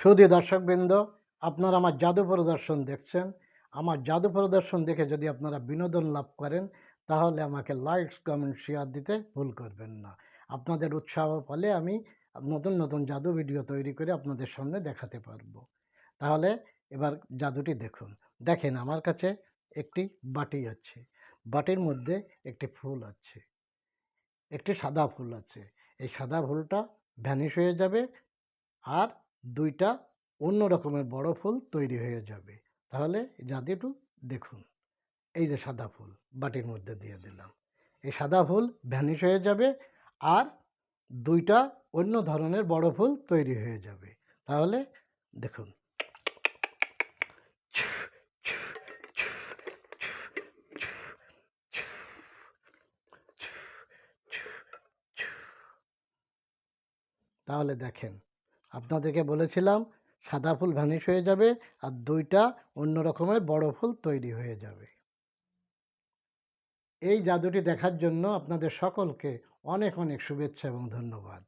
সুধী দর্শকবৃন্দ, আপনারা আমার জাদু প্রদর্শন দেখছেন। আমার জাদু প্রদর্শন দেখে যদি আপনারা বিনোদন লাভ করেন, তাহলে আমাকে লাইকস, কমেন্ট, শেয়ার দিতে ভুল করবেন না। আপনাদের উৎসাহ ফলে আমি নতুন নতুন জাদু ভিডিও তৈরি করে আপনাদের সামনে দেখাতে পারবো। তাহলে এবার জাদুটি দেখুন। দেখেন, আমার কাছে একটি বাটি আছে। বাটির মধ্যে একটি ফুল আছে, একটি সাদা ফুল আছে। এই সাদা ফুলটা ভ্যানিশ হয়ে যাবে, আর ২টা অন্য রকমের বড় ফুল তৈরি হয়ে যাবে। তাহলে জাদুটি দেখুন। এই যে সাদা ফুল বাটির মধ্যে দিয়ে দিলাম। এই সাদা ফুল ভ্যানিশ হয়ে যাবে, আর ২টা অন্য ধরনের বড় ফুল তৈরি হয়ে যাবে। তাহলে দেখুন। তাহলে দেখেন, আপনাদেরকে বলেছিলাম সাদা ফুল ভ্যানিশ হয়ে যাবে, আর ২টা অন্য রকমের বড় ফুল তৈরি হয়ে যাবে। এই জাদুটি দেখার জন্য আপনাদের সকলকে অনেক অনেক শুভেচ্ছা এবং ধন্যবাদ।